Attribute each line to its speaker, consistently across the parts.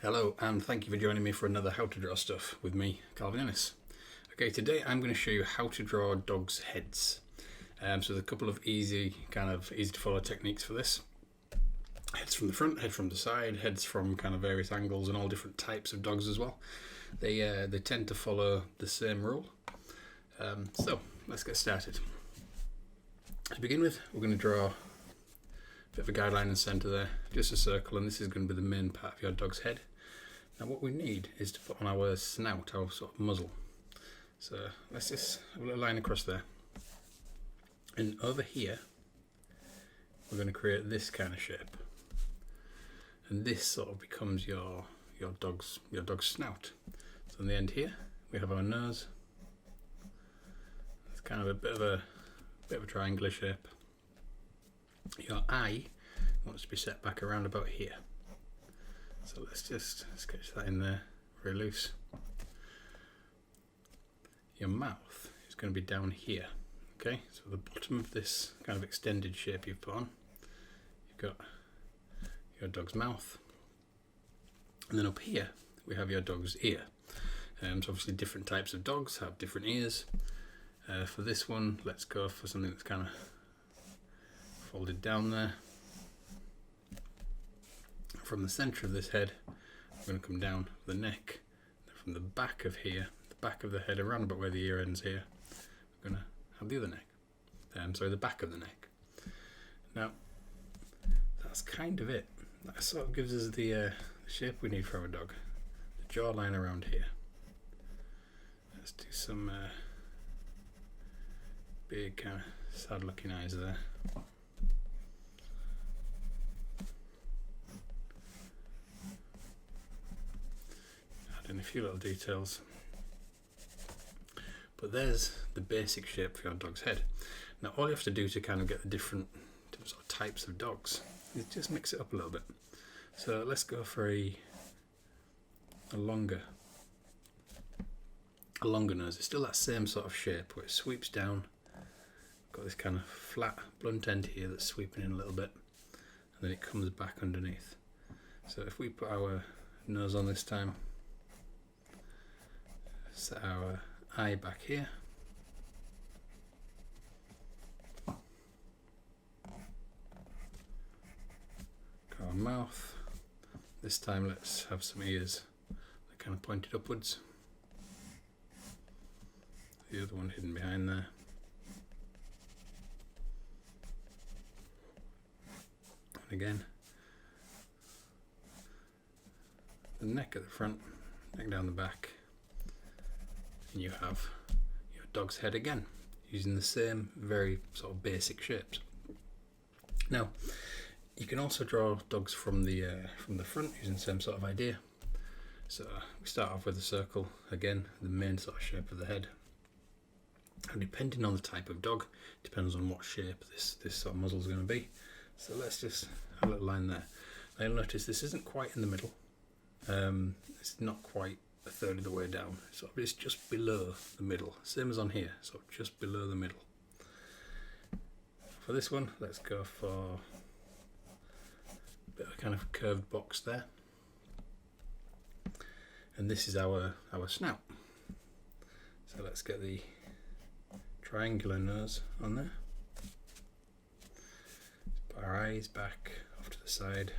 Speaker 1: Hello and thank you for joining me for another How to Draw Stuff with me, Calvin. Okay, today I'm going to show you how to draw dogs' heads. So there's a couple of easy to follow techniques for this. Heads from the front, head from the side, heads from kind of various angles and all different types of dogs as well. They tend to follow the same rule. So let's get started. To begin with, we're going to draw a bit of a guideline in the centre there, just a circle, and this is going to be the main part of your dog's head. Now what we need is to put on our snout, our sort of muzzle. So let's just have a little line across there. And over here, we're going to create this kind of shape. And this sort of becomes your dog's snout. So in the end here, we have our nose. It's kind of a bit of a triangular shape. Your eye wants to be set back around about here. So let's just sketch that in there very loose. Your mouth is going to be down here. Okay, so the bottom of this kind of extended shape you've put on, you've got your dog's mouth. And then up here we have your dog's ear. So obviously different types of dogs have different ears. For this one, let's go for something that's kind of folded down there. From the centre of this head, we're going to come down the neck. From the back of here, the back of the head, around about where the ear ends here, we're going to have the other neck. The back of the neck. Now, that's kind of it. That sort of gives us the shape we need for our dog. The jawline around here. Let's do some big kind of sad looking eyes there. Add in a few little details. But there's the basic shape for your dog's head. Now all you have to do to kind of get the different sort of types of dogs is just mix it up a little bit. So let's go for a longer nose. It's still that same sort of shape where it sweeps down. Got this kind of flat blunt end here that's sweeping in a little bit, and then it comes back underneath. So if we put our nose on this time, set our eye back here, got our mouth. This time let's have some ears that kind of pointed upwards. The other one hidden behind there. And again, the neck at the front, neck down the back, and you have your dog's head again, using the same very sort of basic shapes. Now, you can also draw dogs from the front using the same sort of idea. So we start off with a circle, again, the main sort of shape of the head. And depending on the type of dog, depends on what shape this sort of muzzle is going to be. So let's just have a little line there. Now you'll notice this isn't quite in the middle. It's not quite a third of the way down. So it's just below the middle. Same as on here, so just below the middle. For this one, let's go for a bit of a kind of curved box there. And this is our snout. So let's get the triangular nose on there. Put our eyes back off to the side.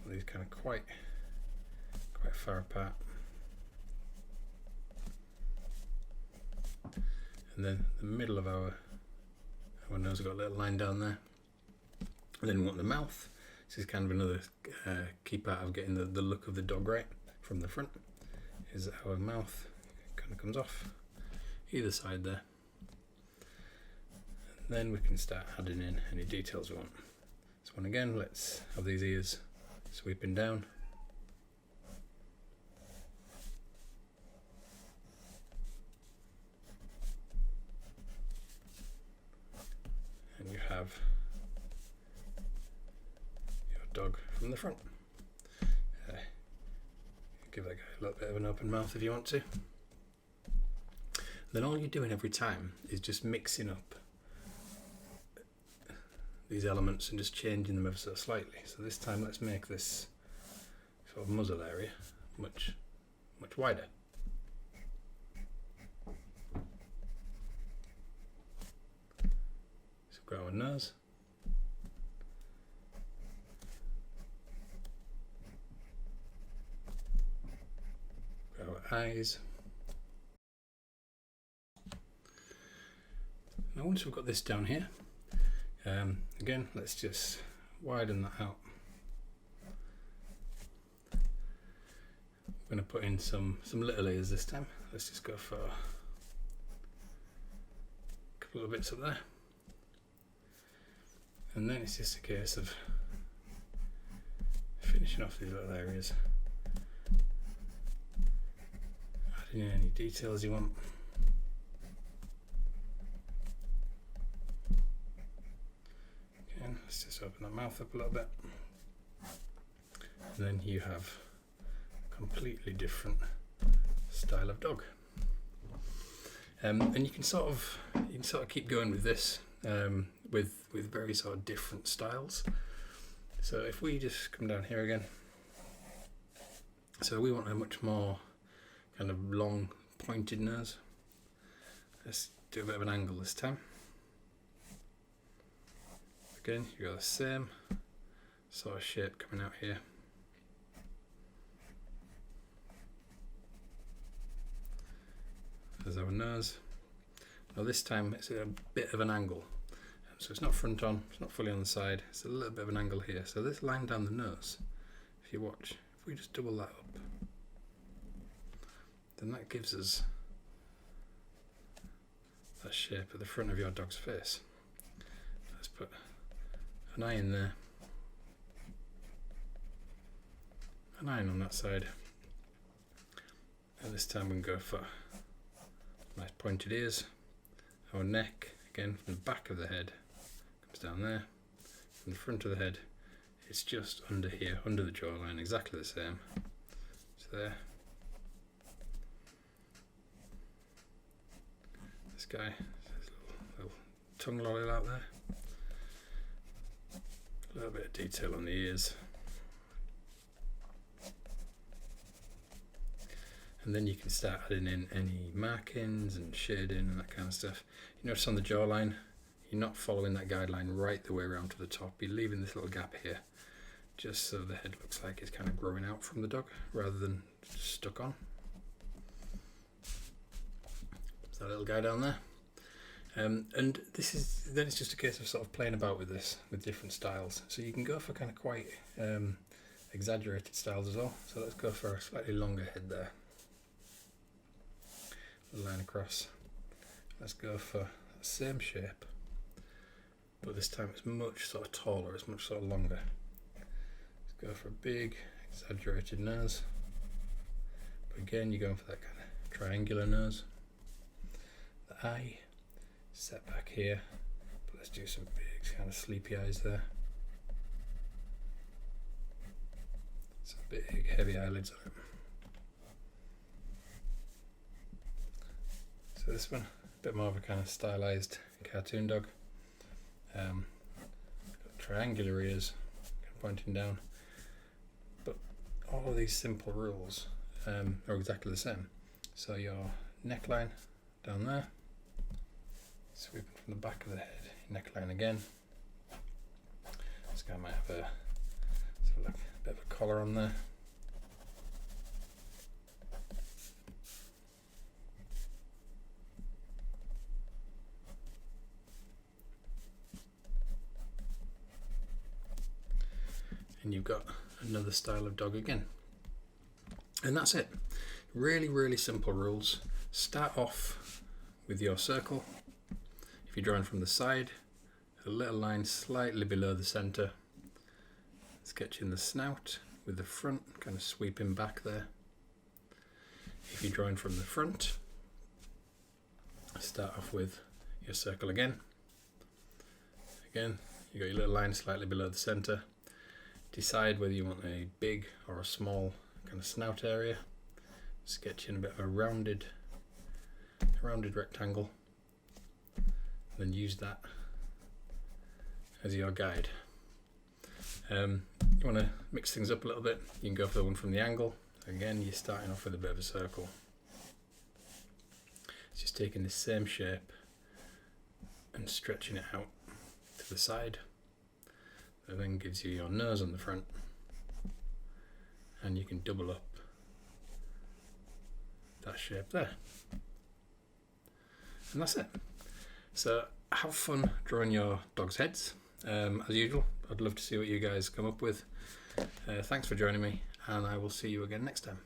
Speaker 1: These kind of quite far apart. And then the middle of our nose, we've got a little line down there. And then we want the mouth. This is kind of another key part of getting the look of the dog right from the front. Is that our mouth kind of comes off either side there. And then we can start adding in any details we want. This one again, let's have these ears sweeping down. And you have your dog from the front. Give that guy a little bit of an open mouth if you want to. Then all you're doing every time is just mixing up these elements and just changing them ever so slightly. So this time let's make this sort of muzzle area much wider. So we've got our nose. Our eyes. Now once we've got this down here, again let's just widen that out. I'm going to put in some little ears this time. Let's just go for a couple of bits up there, and then it's just a case of finishing off these little areas, adding in any details you want. Again, let's just open that mouth up a little bit, and then you have a completely different style of dog. And you can sort of keep going with this, with very sort of different styles. So if we just come down here again, so we want a much more kind of long pointed nose. Let's do a bit of an angle this time. Again, you've got the same sort of shape coming out here. There's our nose. Now this time it's a bit of an angle. So it's not front on, it's not fully on the side, it's a little bit of an angle here. So this line down the nose, if you watch, if we just double that up, then that gives us that shape at the front of your dog's face. Let's put an eye in there, an eye on that side, and this time we can go for nice pointed ears. Our neck, again from the back of the head, comes down there. From the front of the head, it's just under here, under the jawline, exactly the same. So there. This guy, there's a little tongue lolly out there. A little bit of detail on the ears. And then you can start adding in any markings and shading and that kind of stuff. You notice on the jawline, you're not following that guideline right the way around to the top. You're leaving this little gap here, just so the head looks like it's kind of growing out from the dog rather than stuck on. There's that little guy down there. And this is, then it's just a case of sort of playing about with this, with different styles. So you can go for kind of quite exaggerated styles as well. So let's go for a slightly longer head there. Line across. Let's go for the same shape, but this time it's much sort of taller, it's much sort of longer. Let's go for a big exaggerated nose, but again you're going for that kind of triangular nose. The eye set back here, but let's do some big kind of sleepy eyes there. Some big heavy eyelids on it. So this one, a bit more of a kind of stylized cartoon dog. Got triangular ears, kind of pointing down. But all of these simple rules are exactly the same. So your neckline down there, sweeping from the back of the head, neckline again. This guy might have a sort of like a bit of a collar on there. And you've got another style of dog again. And that's it. Really, really simple rules. Start off with your circle. If you're drawing from the side, a little line slightly below the center. Sketching the snout with the front kind of sweeping back there. If you're drawing from the front, start off with your circle again. Again, you got your little line slightly below the center. Decide whether you want a big or a small kind of snout area. Sketch in a bit of a rounded rectangle. And then use that as your guide. You want to mix things up a little bit, you can go for the one from the angle. Again, you're starting off with a bit of a circle. It's just taking the same shape and stretching it out to the side. That then gives you your nose on the front, and you can double up that shape there. And that's it. So have fun drawing your dog's heads. As usual, I'd love to see what you guys come up with. Thanks for joining me, and I will see you again next time.